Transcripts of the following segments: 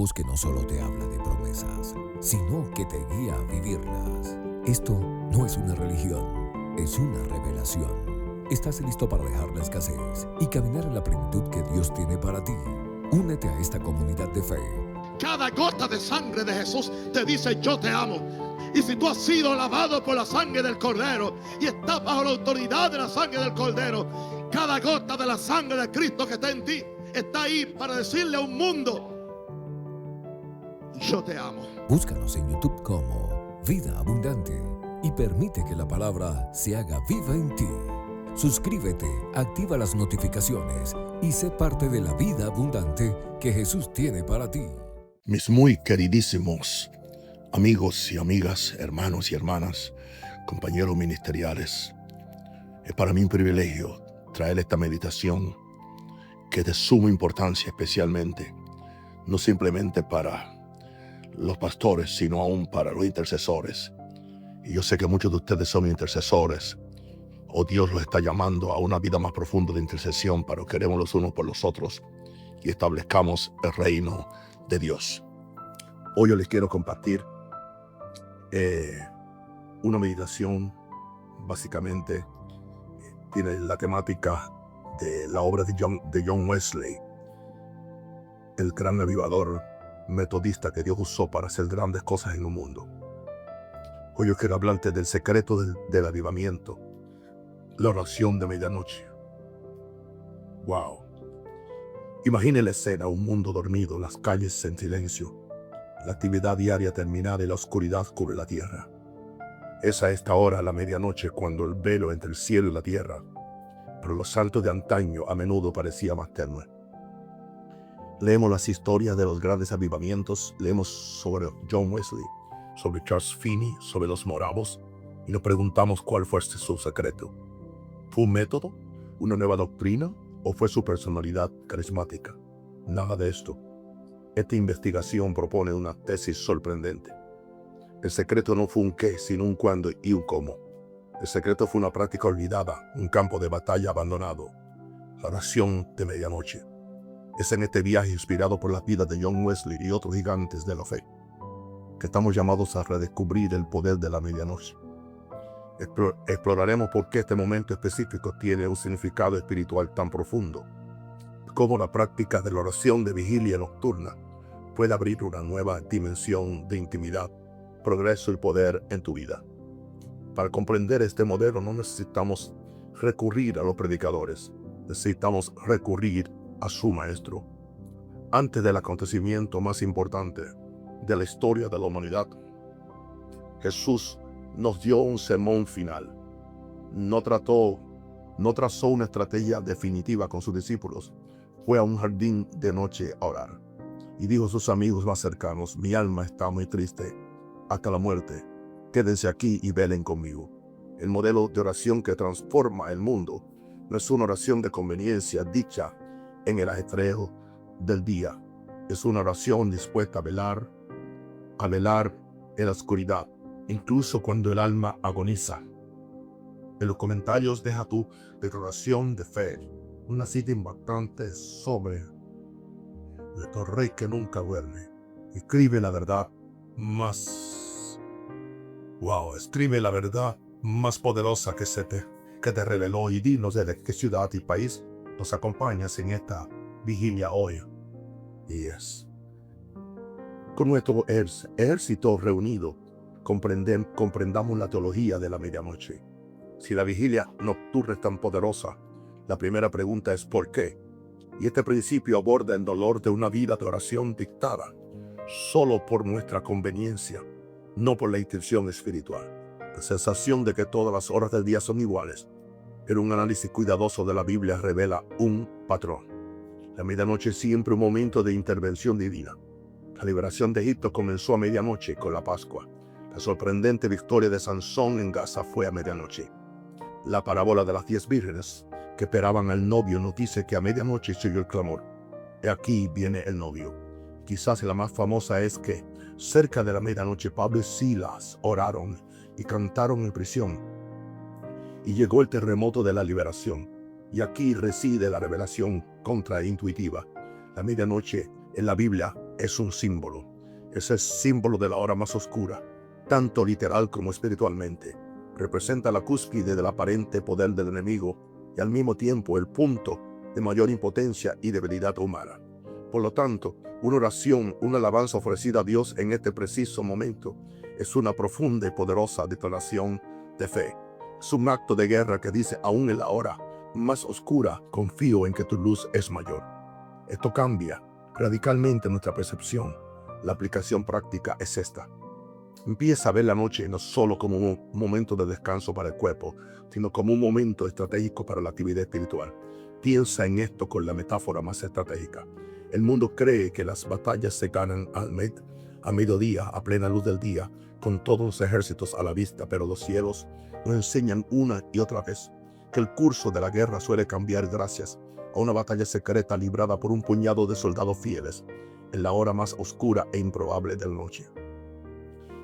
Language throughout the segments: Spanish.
Dios que no solo te habla de promesas, sino que te guía a vivirlas. Esto no es una religión, es una revelación. ¿Estás listo para dejar la escasez y caminar en la plenitud que Dios tiene para ti? Únete a esta comunidad de fe. Cada gota de sangre de Jesús te dice: yo te amo. Y si tú has sido lavado por la sangre del Cordero y estás bajo la autoridad de la sangre del Cordero, cada gota de la sangre de Cristo que está en ti está ahí para decirle a un mundo: yo te amo. Búscanos en YouTube como Vida Abundante y permite que la palabra se haga viva en ti. Suscríbete, activa las notificaciones y sé parte de la vida abundante que Jesús tiene para ti. Mis muy queridísimos amigos y amigas, hermanos y hermanas, compañeros ministeriales, es para mí un privilegio traer esta meditación que es de suma importancia, especialmente, no simplemente para los pastores, sino aún para los intercesores. Y yo sé que muchos de ustedes son intercesores, o Dios los está llamando a una vida más profunda de intercesión para que queremos los unos por los otros y establezcamos el reino de Dios. Hoy yo les quiero compartir una meditación. Básicamente tiene la temática de la obra de John Wesley, el gran avivador metodista que Dios usó para hacer grandes cosas en el mundo. Hoy yo quiero hablarte del secreto del avivamiento, la oración de medianoche. Wow. Imagine la escena: un mundo dormido, las calles en silencio, la actividad diaria terminada y la oscuridad cubre la tierra. Es a esta hora, la medianoche, cuando el velo entre el cielo y la tierra, pero los santos de antaño a menudo parecía más tenue. Leemos las historias de los grandes avivamientos, leemos sobre John Wesley, sobre Charles Finney, sobre los moravos, y nos preguntamos cuál fue su secreto. ¿Fue un método? ¿Una nueva doctrina? ¿O fue su personalidad carismática? Nada de esto. Esta investigación propone una tesis sorprendente. El secreto no fue un qué, sino un cuándo y un cómo. El secreto fue una práctica olvidada, un campo de batalla abandonado, la oración de medianoche. Es en este viaje inspirado por las vidas de John Wesley y otros gigantes de la fe que estamos llamados a redescubrir el poder de la medianoche. Exploraremos por qué este momento específico tiene un significado espiritual tan profundo, cómo la práctica de la oración de vigilia nocturna puede abrir una nueva dimensión de intimidad, progreso y poder en tu vida. Para comprender este modelo no necesitamos recurrir a los predicadores, necesitamos recurrir a su maestro. Antes del acontecimiento más importante de la historia de la humanidad, Jesús nos dio un sermón final. No trazó una estrategia definitiva con sus discípulos. Fue a un jardín de noche a orar. Y dijo a sus amigos más cercanos: mi alma está muy triste hasta la muerte. Quédense aquí y velen conmigo. El modelo de oración que transforma el mundo no es una oración de conveniencia dicha en el ajetreo del día. Es una oración dispuesta a velar en la oscuridad, incluso cuando el alma agoniza. En los comentarios deja tu declaración de fe, una cita impactante sobre nuestro Rey que nunca duerme. Escribe la verdad más poderosa que te reveló, y dinos de qué ciudad y país nos acompañas en esta vigilia hoy. Con nuestro ejército reunido, comprendamos la teología de la medianoche. Si la vigilia nocturna es tan poderosa, la primera pregunta es ¿por qué? Y este principio aborda el dolor de una vida de oración dictada solo por nuestra conveniencia, no por la intención espiritual. La sensación de que todas las horas del día son iguales, pero un análisis cuidadoso de la Biblia revela un patrón. La medianoche es siempre un momento de intervención divina. La liberación de Egipto comenzó a medianoche con la Pascua. La sorprendente victoria de Sansón en Gaza fue a medianoche. La parábola de las 10 vírgenes que esperaban al novio nos dice que a medianoche se oyó el clamor: he aquí viene el novio. Quizás la más famosa es que cerca de la medianoche Pablo y Silas oraron y cantaron en prisión. Y llegó el terremoto de la liberación. Y aquí reside la revelación contraintuitiva. La medianoche en la Biblia es un símbolo. Es el símbolo de la hora más oscura, tanto literal como espiritualmente. Representa la cúspide del aparente poder del enemigo y al mismo tiempo el punto de mayor impotencia y debilidad humana. Por lo tanto, una oración, una alabanza ofrecida a Dios en este preciso momento es una profunda y poderosa declaración de fe. Es un acto de guerra que dice, aún en la hora más oscura, confío en que tu luz es mayor. Esto cambia radicalmente nuestra percepción. La aplicación práctica es esta. Empieza a ver la noche no solo como un momento de descanso para el cuerpo, sino como un momento estratégico para la actividad espiritual. Piensa en esto con la metáfora más estratégica. El mundo cree que las batallas se ganan a mediodía, a plena luz del día, con todos los ejércitos a la vista, pero los cielos nos enseñan una y otra vez que el curso de la guerra suele cambiar gracias a una batalla secreta librada por un puñado de soldados fieles en la hora más oscura e improbable de la noche.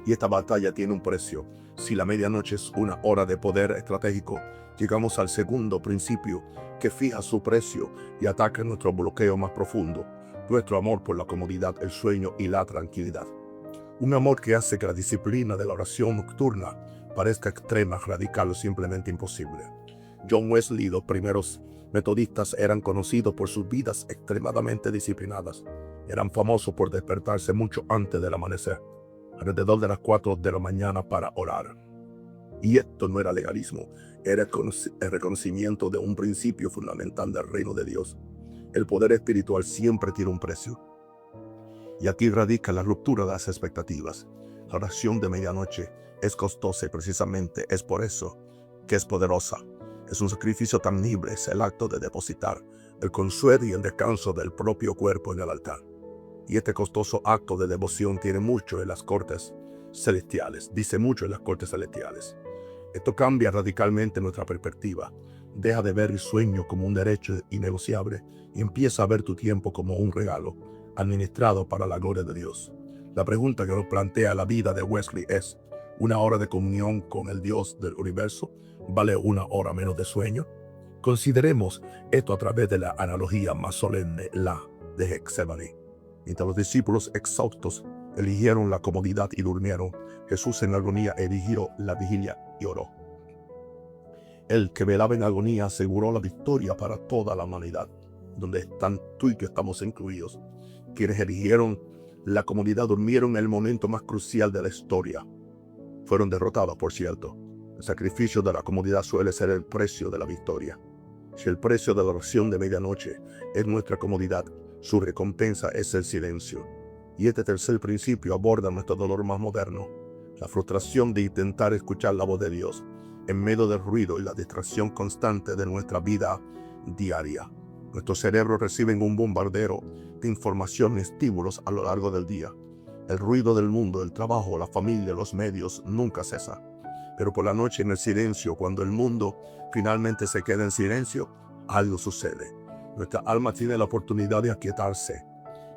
Y esta batalla tiene un precio. Si la medianoche es una hora de poder estratégico, llegamos al segundo principio que fija su precio y ataca nuestro bloqueo más profundo, nuestro amor por la comodidad, el sueño y la tranquilidad. Un amor que hace que la disciplina de la oración nocturna parezca extrema, radical o simplemente imposible. John Wesley y los primeros metodistas eran conocidos por sus vidas extremadamente disciplinadas. Eran famosos por despertarse mucho antes del amanecer, alrededor de las 4 de la mañana para orar. Y esto no era legalismo, era el reconocimiento de un principio fundamental del reino de Dios. El poder espiritual siempre tiene un precio. Y aquí radica la ruptura de las expectativas. La oración de medianoche es costosa y precisamente es por eso que es poderosa. Es un sacrificio tangible, es el acto de depositar el consuelo y el descanso del propio cuerpo en el altar. Y este costoso acto de devoción tiene mucho en las cortes celestiales, dice mucho en las cortes celestiales. Esto cambia radicalmente nuestra perspectiva. Deja de ver el sueño como un derecho innegociable y empieza a ver tu tiempo como un regalo administrado para la gloria de Dios. La pregunta que nos plantea la vida de Wesley es: ¿una hora de comunión con el Dios del universo vale una hora menos de sueño? Consideremos esto a través de la analogía más solemne, la de Getsemaní. Mientras los discípulos exhaustos eligieron la comodidad y durmieron, Jesús en agonía eligió la vigilia y oró. El que velaba en agonía aseguró la victoria para toda la humanidad, donde están tú y que estamos incluidos. Quienes eligieron la comodidad durmieron en el momento más crucial de la historia. Fueron derrotados, por cierto. El sacrificio de la comodidad suele ser el precio de la victoria. Si el precio de la oración de medianoche es nuestra comodidad, su recompensa es el silencio. Y este tercer principio aborda nuestro dolor más moderno, la frustración de intentar escuchar la voz de Dios en medio del ruido y la distracción constante de nuestra vida diaria. Nuestros cerebros reciben un bombardeo de información y estímulos a lo largo del día. El ruido del mundo, el trabajo, la familia, los medios nunca cesa. Pero por la noche en el silencio, cuando el mundo finalmente se queda en silencio, algo sucede. Nuestra alma tiene la oportunidad de aquietarse.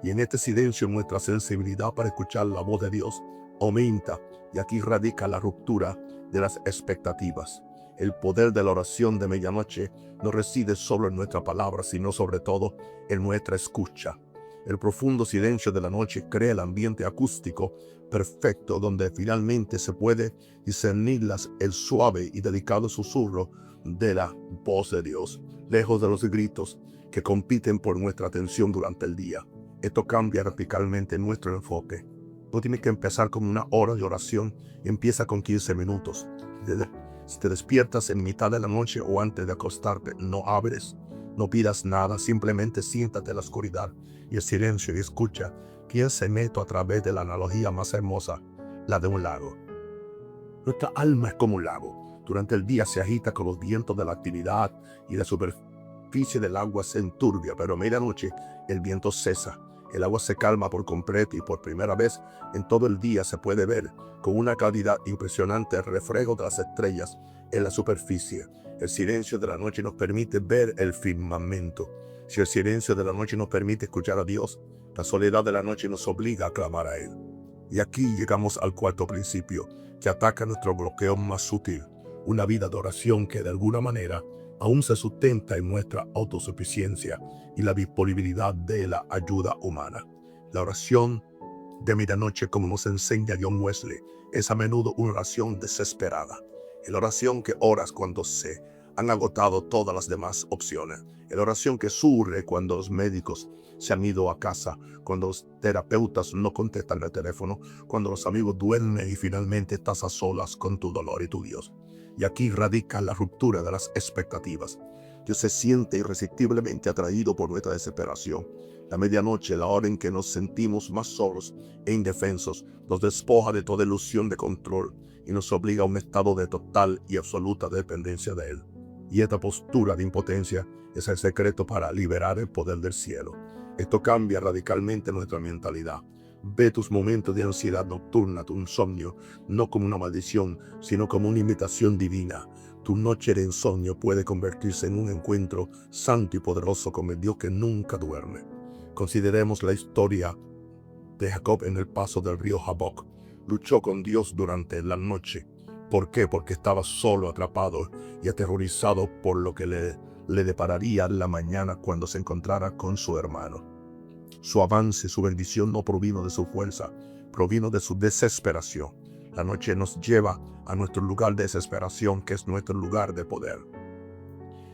Y en este silencio nuestra sensibilidad para escuchar la voz de Dios aumenta. Y aquí radica la ruptura de las expectativas. El poder de la oración de medianoche no reside solo en nuestra palabra, sino sobre todo en nuestra escucha. El profundo silencio de la noche crea el ambiente acústico perfecto donde finalmente se puede discernir el suave y delicado susurro de la voz de Dios, lejos de los gritos que compiten por nuestra atención durante el día. Esto cambia radicalmente nuestro enfoque. No tienes que empezar con una hora de oración, empieza con 15 minutos. Si te despiertas en mitad de la noche o antes de acostarte, no hables, no pidas nada, simplemente siéntate en la oscuridad y el silencio y escucha quién se mete a través de la analogía más hermosa, la de un lago. Nuestra alma es como un lago. Durante el día se agita con los vientos de la actividad y la superficie del agua se enturbia, pero a medianoche el viento cesa. El agua se calma por completo y por primera vez en todo el día se puede ver con una claridad impresionante el reflejo de las estrellas en la superficie. El silencio de la noche nos permite ver el firmamento. Si el silencio de la noche nos permite escuchar a Dios, la soledad de la noche nos obliga a clamar a Él. Y aquí llegamos al cuarto principio, que ataca nuestro bloqueo más sutil, una vida de oración que de alguna manera aún se sustenta en nuestra autosuficiencia y la disponibilidad de la ayuda humana. La oración de medianoche, como nos enseña John Wesley, es a menudo una oración desesperada. Es la oración que oras cuando se han agotado todas las demás opciones. Es la oración que surge cuando los médicos se han ido a casa, cuando los terapeutas no contestan el teléfono, cuando los amigos duermen y finalmente estás a solas con tu dolor y tu Dios. Y aquí radica la ruptura de las expectativas. Dios se siente irresistiblemente atraído por nuestra desesperación. La medianoche, la hora en que nos sentimos más solos e indefensos, nos despoja de toda ilusión de control y nos obliga a un estado de total y absoluta dependencia de Él. Y esta postura de impotencia es el secreto para liberar el poder del cielo. Esto cambia radicalmente nuestra mentalidad. Ve tus momentos de ansiedad nocturna, tu insomnio, no como una maldición, sino como una invitación divina. Tu noche de insomnio puede convertirse en un encuentro santo y poderoso con el Dios que nunca duerme. Consideremos la historia de Jacob en el paso del río Jaboc. Luchó con Dios durante la noche. ¿Por qué? Porque estaba solo, atrapado y aterrorizado por lo que le depararía la mañana cuando se encontrara con su hermano. Su avance, su bendición no provino de su fuerza, provino de su desesperación. La noche nos lleva a nuestro lugar de desesperación, que es nuestro lugar de poder.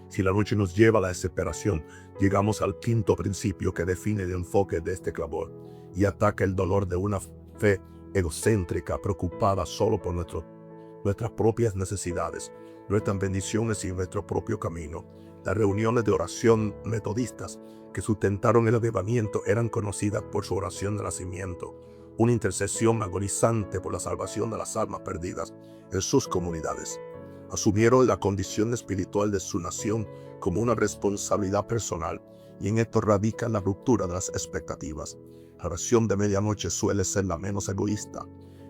Si la noche nos lleva a la desesperación, llegamos al quinto principio que define el enfoque de este clamor y ataca el dolor de una fe egocéntrica, preocupada solo por nuestras propias necesidades, nuestras bendiciones y nuestro propio camino. Las reuniones de oración metodistas que sustentaron el avivamiento eran conocidas por su oración de nacimiento, una intercesión agonizante por la salvación de las almas perdidas en sus comunidades. Asumieron la condición espiritual de su nación como una responsabilidad personal, y en esto radica la ruptura de las expectativas. La oración de medianoche suele ser la menos egoísta,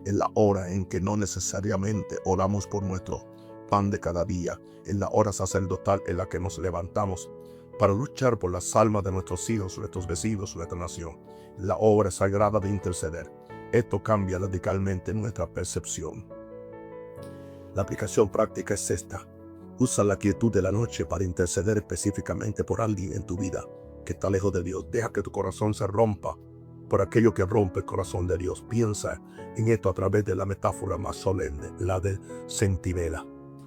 en la hora en que no necesariamente oramos por nuestro pan de cada día, en la hora sacerdotal en la que nos levantamos para luchar por las almas de nuestros hijos, nuestros vecinos, nuestra nación, la obra sagrada de interceder. Esto cambia radicalmente nuestra percepción. La aplicación práctica es esta. Usa la quietud de la noche para interceder específicamente por alguien en tu vida que está lejos de Dios. Deja que tu corazón se rompa por aquello que rompe el corazón de Dios. Piensa en esto a través de la metáfora más solemne, la de centinela.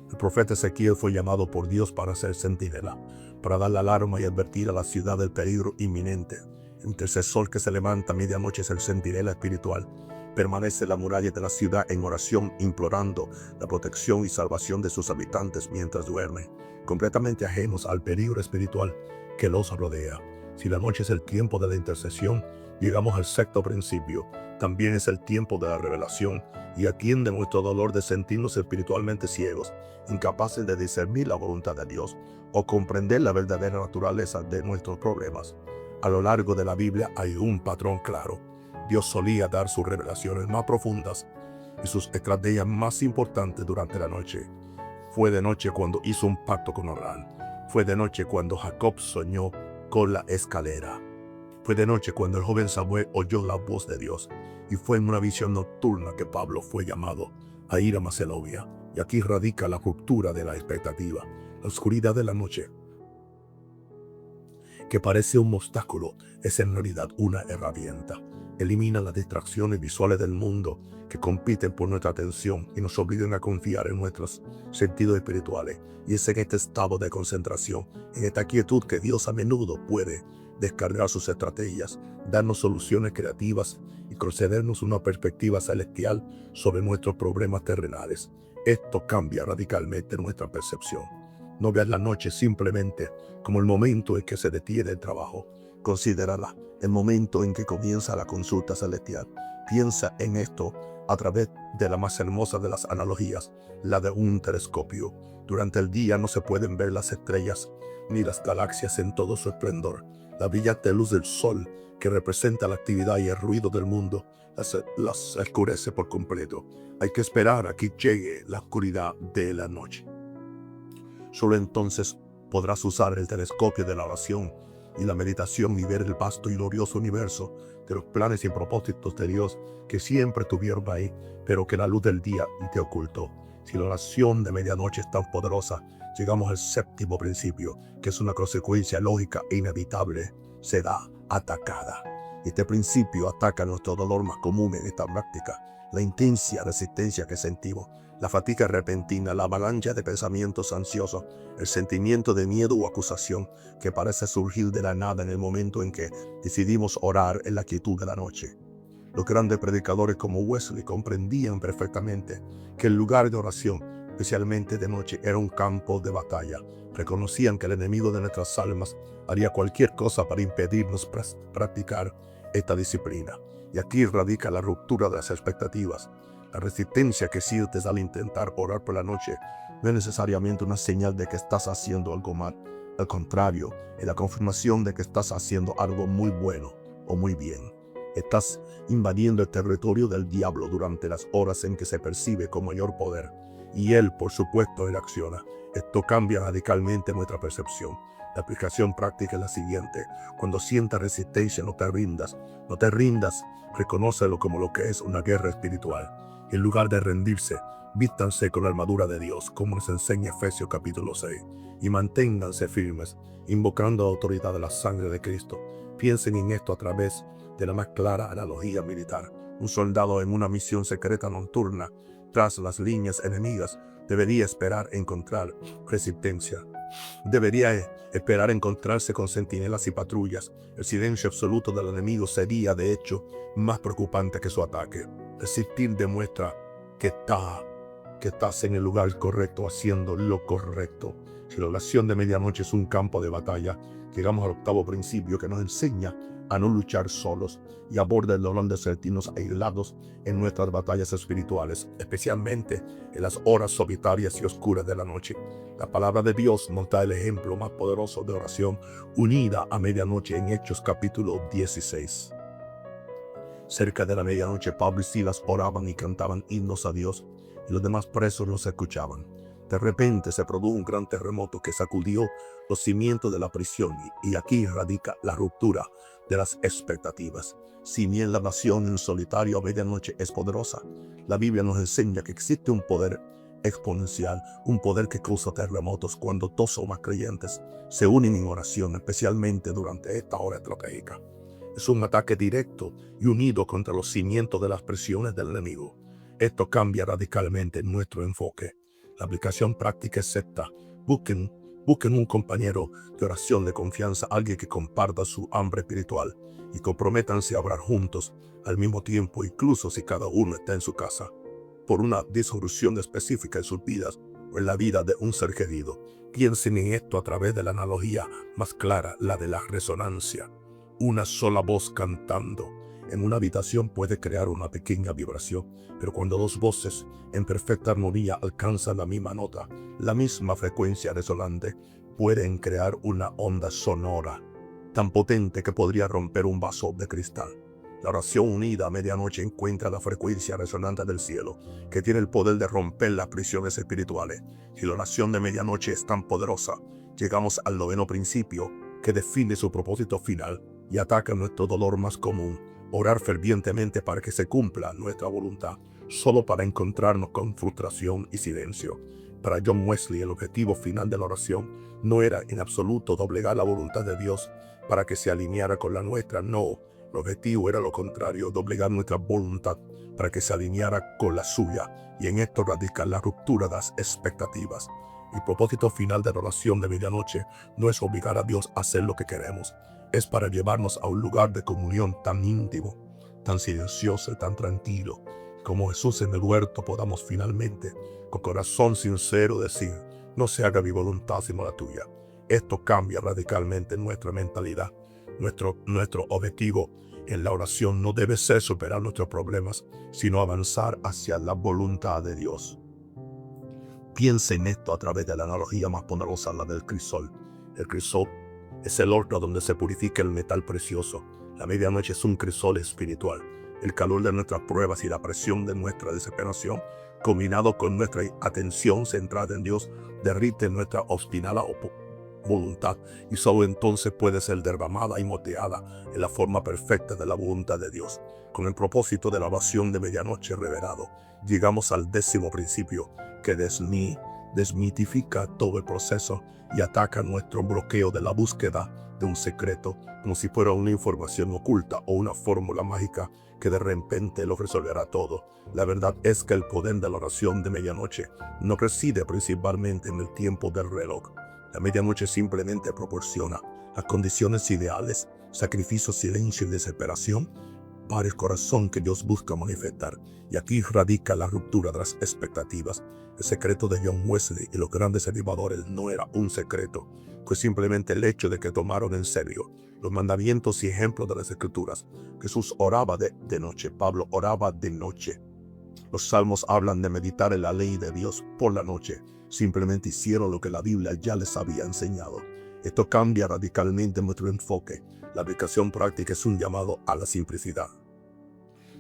El profeta Ezequiel fue llamado por Dios para ser centinela, para dar la alarma y advertir a la ciudad del peligro inminente. El intercesor que se levanta a medianoche es el centinela espiritual. Permanece en la muralla de la ciudad en oración, implorando la protección y salvación de sus habitantes mientras duermen, completamente ajenos al peligro espiritual que los rodea. Si la noche es el tiempo de la intercesión, llegamos al sexto principio. También es el tiempo de la revelación, y atiende nuestro dolor de sentirnos espiritualmente ciegos, incapaces de discernir la voluntad de Dios o comprender la verdadera naturaleza de nuestros problemas. A lo largo de la Biblia hay un patrón claro. Dios solía dar sus revelaciones más profundas y sus estrategias más importantes durante la noche. Fue de noche cuando hizo un pacto con Abraham. Fue de noche cuando Jacob soñó con la escalera. Fue de noche cuando el joven Samuel oyó la voz de Dios. Y fue en una visión nocturna que Pablo fue llamado a ir a Macedonia. Y aquí radica la ruptura de la expectativa. La oscuridad de la noche, que parece un obstáculo, es en realidad una herramienta. Elimina las distracciones visuales del mundo que compiten por nuestra atención y nos obligan a confiar en nuestros sentidos espirituales. Y es en este estado de concentración, en esta quietud, que Dios a menudo puede descargar sus estrategias, darnos soluciones creativas y concedernos una perspectiva celestial sobre nuestros problemas terrenales. Esto cambia radicalmente nuestra percepción. No veas la noche simplemente como el momento en que se detiene el trabajo. Considérala el momento en que comienza la consulta celestial. Piensa en esto a través de la más hermosa de las analogías, la de un telescopio. Durante el día no se pueden ver las estrellas ni las galaxias en todo su esplendor. La brillante luz del sol, que representa la actividad y el ruido del mundo, las oscurece por completo. Hay que esperar a que llegue la oscuridad de la noche. Solo entonces podrás usar el telescopio de la oración y la meditación y ver el vasto y glorioso universo de los planes y propósitos de Dios que siempre estuvieron ahí, pero que la luz del día te ocultó. Si la oración de medianoche es tan poderosa, llegamos al séptimo principio, que es una consecuencia lógica e inevitable: será atacada. Este principio ataca nuestro dolor más común en esta práctica, la intensa resistencia que sentimos, la fatiga repentina, la avalancha de pensamientos ansiosos, el sentimiento de miedo o acusación que parece surgir de la nada en el momento en que decidimos orar en la quietud de la noche. Los grandes predicadores como Wesley comprendían perfectamente que el lugar de oración, especialmente de noche, era un campo de batalla. Reconocían que el enemigo de nuestras almas haría cualquier cosa para impedirnos practicar esta disciplina. Y aquí radica la ruptura de las expectativas. La resistencia que sientes al intentar orar por la noche no es necesariamente una señal de que estás haciendo algo mal. Al contrario, es la confirmación de que estás haciendo algo muy bueno o muy bien. Estás invadiendo el territorio del diablo durante las horas en que se percibe con mayor poder. Y él, por supuesto, él acciona. Esto cambia radicalmente nuestra percepción. La aplicación práctica es la siguiente. Cuando sientas resistencia, no te rindas. No te rindas. Reconócelo como lo que es una guerra espiritual. En lugar de rendirse, vístanse con la armadura de Dios, como nos enseña Efesios capítulo 6, y manténganse firmes, invocando la autoridad de la sangre de Cristo. Piensen en esto a través de la más clara analogía militar. Un soldado en una misión secreta nocturna, tras las líneas enemigas, debería esperar encontrar resistencia. Debería esperar encontrarse con centinelas y patrullas. El silencio absoluto del enemigo sería, de hecho, más preocupante que su ataque. Resistir demuestra que estás en el lugar correcto, haciendo lo correcto. Si la oración de medianoche es un campo de batalla, llegamos al octavo principio que nos enseña a no luchar solos y aborda el dolor de sentirnos aislados en nuestras batallas espirituales, especialmente en las horas solitarias y oscuras de la noche. La palabra de Dios nos da el ejemplo más poderoso de oración unida a medianoche en Hechos capítulo 16. Cerca de la medianoche, Pablo y Silas oraban y cantaban himnos a Dios, y los demás presos los escuchaban. De repente se produjo un gran terremoto que sacudió los cimientos de la prisión, y aquí radica la ruptura de las expectativas. Si bien la oración en solitario a medianoche es poderosa, la Biblia nos enseña que existe un poder exponencial, un poder que causa terremotos cuando dos o más creyentes se unen en oración, especialmente durante esta hora estratégica. Es un ataque directo y unido contra los cimientos de las presiones del enemigo. Esto cambia radicalmente nuestro enfoque. La aplicación práctica es esta. Busquen un compañero de oración de confianza, alguien que comparta su hambre espiritual, y comprométanse a orar juntos al mismo tiempo, incluso si cada uno está en su casa, por una disolución específica en sus vidas o en la vida de un ser querido. Piensen en esto a través de la analogía más clara, la de la resonancia. Una sola voz cantando en una habitación puede crear una pequeña vibración, pero cuando dos voces en perfecta armonía alcanzan la misma nota, la misma frecuencia resonante, pueden crear una onda sonora tan potente que podría romper un vaso de cristal. La oración unida a medianoche encuentra la frecuencia resonante del cielo, que tiene el poder de romper las prisiones espirituales. Si la oración de medianoche es tan poderosa, llegamos al noveno principio, que define su propósito final y ataca nuestro dolor más común: orar fervientemente para que se cumpla nuestra voluntad, solo para encontrarnos con frustración y silencio. Para John Wesley, el objetivo final de la oración no era en absoluto doblegar la voluntad de Dios para que se alineara con la nuestra. No, el objetivo era lo contrario: doblegar nuestra voluntad para que se alineara con la suya, y en esto radica la ruptura de las expectativas. El propósito final de la oración de medianoche no es obligar a Dios a hacer lo que queremos. Es para llevarnos a un lugar de comunión tan íntimo, tan silencioso y tan tranquilo. Como Jesús en el huerto, podamos finalmente, con corazón sincero, decir: no se haga mi voluntad sino la tuya. Esto cambia radicalmente nuestra mentalidad. Nuestro objetivo en la oración no debe ser superar nuestros problemas, sino avanzar hacia la voluntad de Dios. Piensa en esto a través de la analogía más poderosa, la del crisol. El crisol es el horno donde se purifica el metal precioso. La medianoche es un crisol espiritual. El calor de nuestras pruebas y la presión de nuestra desesperación, combinado con nuestra atención centrada en Dios, derrite nuestra obstinada voluntad, y solo entonces puede ser derramada y moldeada en la forma perfecta de la voluntad de Dios. Con el propósito de la oración de medianoche revelado, llegamos al décimo principio, que desmitifica todo el proceso y ataca nuestro bloqueo de la búsqueda de un secreto, como si fuera una información oculta o una fórmula mágica que de repente lo resolverá todo. La verdad es que el poder de la oración de medianoche no reside principalmente en el tiempo del reloj. La medianoche simplemente proporciona las condiciones ideales, sacrificio, silencio y desesperación para el corazón que Dios busca manifestar. Y aquí radica la ruptura de las expectativas. El secreto de John Wesley y los grandes animadores no era un secreto, fue simplemente el hecho de que tomaron en serio los mandamientos y ejemplos de las Escrituras. Jesús oraba de noche, Pablo oraba de noche. Los salmos hablan de meditar en la ley de Dios por la noche. Simplemente hicieron lo que la Biblia ya les había enseñado. Esto cambia radicalmente nuestro enfoque. La aplicación práctica es un llamado a la simplicidad.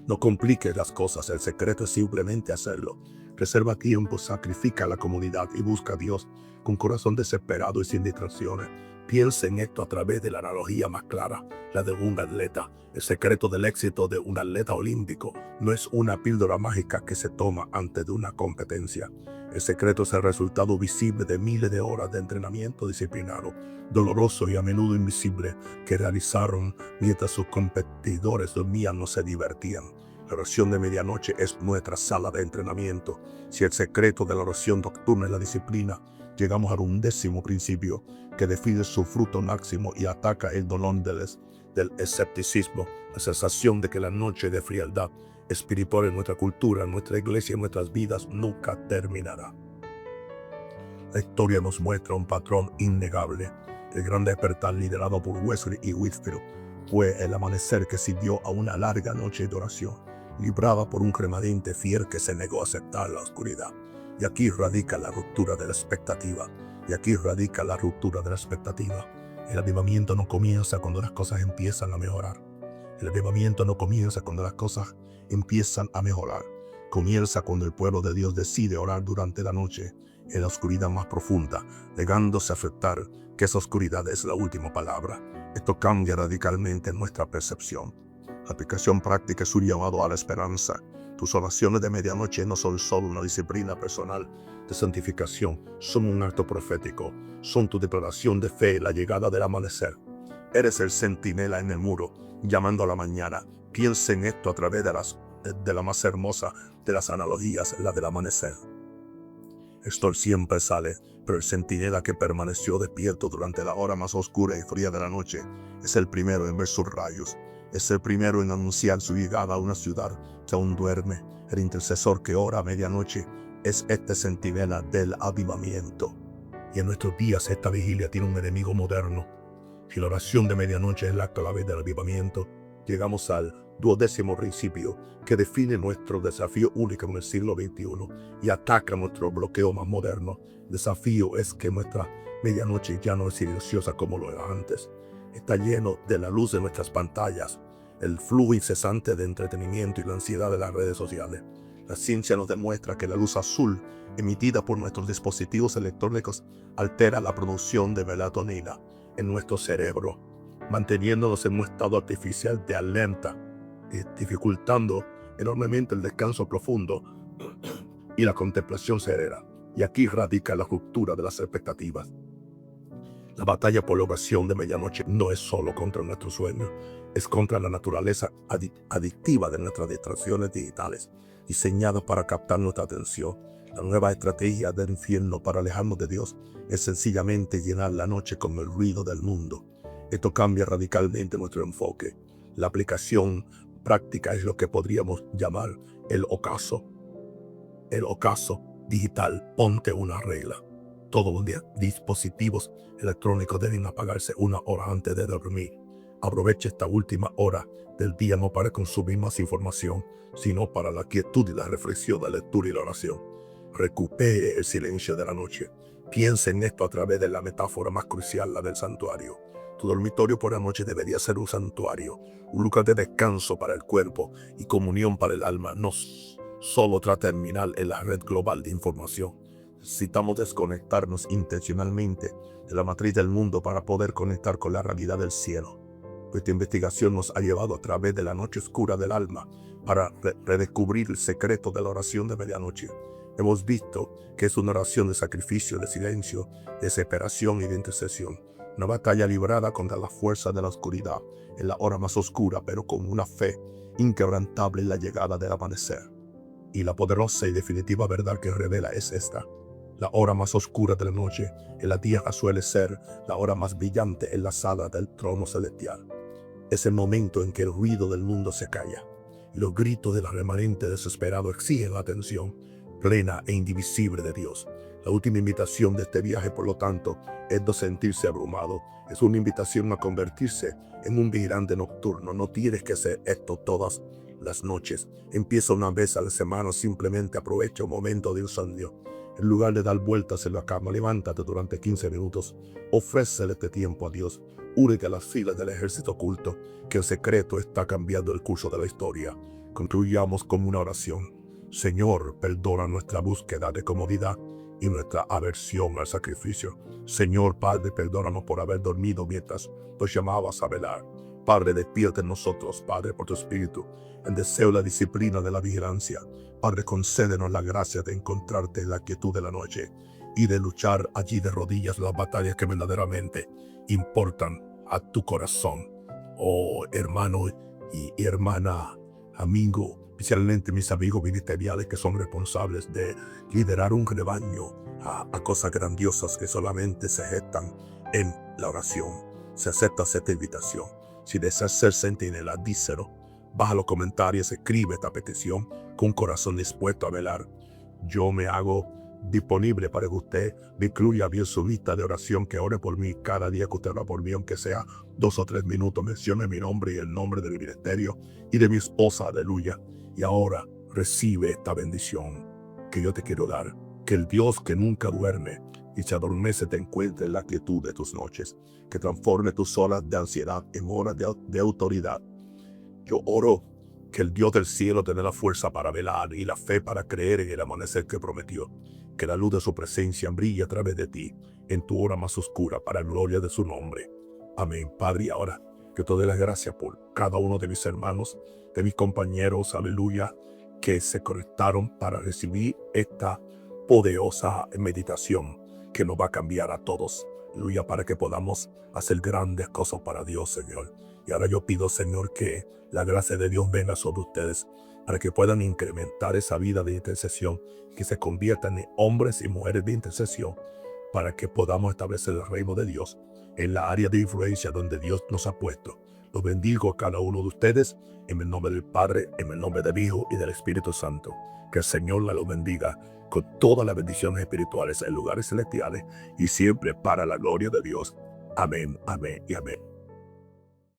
No compliques las cosas, el secreto es simplemente hacerlo. Reserva tiempo, sacrifica a la comunidad y busca a Dios con corazón desesperado y sin distracciones. Piensa en esto a través de la analogía más clara, la de un atleta. El secreto del éxito de un atleta olímpico no es una píldora mágica que se toma antes de una competencia. El secreto es el resultado visible de miles de horas de entrenamiento disciplinado, doloroso y a menudo invisible, que realizaron mientras sus competidores dormían o se divertían. La oración de medianoche es nuestra sala de entrenamiento. Si el secreto de la oración nocturna es la disciplina, llegamos a un 10º principio que define su fruto máximo y ataca el dolor del escepticismo, la sensación de que la noche de frialdad espiritual en nuestra cultura, en nuestra iglesia, en nuestras vidas nunca terminará. La historia nos muestra un patrón innegable. El gran despertar liderado por Wesley y Whitefield fue el amanecer que siguió a una larga noche de oración, librada por un remanente fiel que se negó a aceptar la oscuridad. Y aquí radica la ruptura de la expectativa. El avivamiento no comienza cuando las cosas empiezan a mejorar. El avivamiento no comienza cuando las cosas empiezan a mejorar. Comienza cuando el pueblo de Dios decide orar durante la noche, en la oscuridad más profunda, negándose a aceptar que esa oscuridad es la última palabra. Esto cambia radicalmente nuestra percepción. La aplicación práctica es un llamado a la esperanza. Tus oraciones de medianoche no son solo una disciplina personal de santificación, son un acto profético, son tu declaración de fe, la llegada del amanecer. Eres el centinela en el muro, llamando a la mañana. Piensa en esto a través de la más hermosa de las analogías, la del amanecer. El sol siempre sale, pero el centinela que permaneció despierto durante la hora más oscura y fría de la noche es el primero en ver sus rayos. Es el primero en anunciar su llegada a una ciudad que aún duerme. El intercesor que ora a medianoche es este centinela del avivamiento. Y en nuestros días esta vigilia tiene un enemigo moderno. Si la oración de medianoche es la clave del avivamiento, llegamos al 12º principio que define nuestro desafío único en el siglo XXI y ataca nuestro bloqueo más moderno. El desafío es que nuestra medianoche ya no es silenciosa como lo era antes. Está lleno de la luz de nuestras pantallas, el flujo incesante de entretenimiento y la ansiedad de las redes sociales. La ciencia nos demuestra que la luz azul emitida por nuestros dispositivos electrónicos altera la producción de melatonina en nuestro cerebro, manteniéndonos en un estado artificial de alerta, dificultando enormemente el descanso profundo y la contemplación serena. Y aquí radica la ruptura de las expectativas. La batalla por la oración de medianoche no es solo contra nuestro sueño, es contra la naturaleza adictiva de nuestras distracciones digitales, diseñadas para captar nuestra atención. La nueva estrategia del infierno para alejarnos de Dios es sencillamente llenar la noche con el ruido del mundo. Esto cambia radicalmente nuestro enfoque. La aplicación práctica es lo que podríamos llamar el ocaso. El ocaso digital. Ponte una regla. Todos los dispositivos electrónicos deben apagarse 1 hora antes de dormir. Aprovecha esta última hora del día no para consumir más información, sino para la quietud y la reflexión, la lectura y la oración. Recupere el silencio de la noche. Piensa en esto a través de la metáfora más crucial, la del santuario. Tu dormitorio por la noche debería ser un santuario, un lugar de descanso para el cuerpo y comunión para el alma, no solo terminal en la red global de información. Necesitamos desconectarnos intencionalmente de la matriz del mundo para poder conectar con la realidad del cielo. Esta investigación nos ha llevado a través de la noche oscura del alma para redescubrir el secreto de la oración de medianoche. Hemos visto que es una oración de sacrificio, de silencio, de desesperación y de intercesión. Una batalla librada contra las fuerzas de la oscuridad en la hora más oscura, pero con una fe inquebrantable en la llegada del amanecer. Y la poderosa y definitiva verdad que revela es esta: la hora más oscura de la noche en la tierra suele ser la hora más brillante en la sala del trono celestial. Es el momento en que el ruido del mundo se calla y los gritos del remanente desesperado exigen la atención plena e indivisible de Dios. La última invitación de este viaje, por lo tanto, es no sentirse abrumado. Es una invitación a convertirse en un vigilante nocturno. No tienes que hacer esto todas las noches. Empieza una vez a la semana, simplemente aprovecha un momento de insomnio. En lugar de dar vueltas en la cama, levántate durante 15 minutos. Ofrécele este tiempo a Dios. Únete a las filas del ejército oculto, que en secreto está cambiando el curso de la historia. Concluyamos con una oración. Señor, perdona nuestra búsqueda de comodidad y nuestra aversión al sacrificio. Señor Padre, perdónanos por haber dormido mientras nos llamabas a velar. Padre, despierta en nosotros, Padre, por tu Espíritu, el deseo y la disciplina de la vigilancia. Padre, concédenos la gracia de encontrarte en la quietud de la noche y de luchar allí de rodillas las batallas que verdaderamente importan a tu corazón. Oh, hermano y hermana, amigo, especialmente mis amigos ministeriales que son responsables de liderar un rebaño a cosas grandiosas que solamente se gestan en la oración. Se acepta esta invitación. Si deseas ser centinela, díselo. Baja los comentarios, escribe esta petición con un corazón dispuesto a velar. Yo me hago disponible para que usted me incluya bien su lista de oración, que ore por mí cada día que usted ora por mí, aunque sea 2 o 3 minutos. Mencione mi nombre y el nombre de mi ministerio y de mi esposa, aleluya. Y ahora recibe esta bendición que yo te quiero dar. Que el Dios que nunca duerme y se adormece te encuentre en la quietud de tus noches. Que transforme tus horas de ansiedad en horas de autoridad. Yo oro que el Dios del cielo te dé la fuerza para velar y la fe para creer en el amanecer que prometió. Que la luz de su presencia brille a través de ti en tu hora más oscura para la gloria de su nombre. Amén. Padre, y ahora que te doy las gracias por cada uno de mis hermanos, de mis compañeros, aleluya, que se conectaron para recibir esta poderosa meditación que nos va a cambiar a todos, aleluya, para que podamos hacer grandes cosas para Dios, Señor. Y ahora yo pido, Señor, que la gracia de Dios venga sobre ustedes para que puedan incrementar esa vida de intercesión, que se conviertan en hombres y mujeres de intercesión, para que podamos establecer el reino de Dios en la área de influencia donde Dios nos ha puesto. Los bendigo a cada uno de ustedes en el nombre del Padre, en el nombre del Hijo y del Espíritu Santo. Que el Señor los bendiga con todas las bendiciones espirituales en lugares celestiales y siempre para la gloria de Dios. Amén, amén y amén.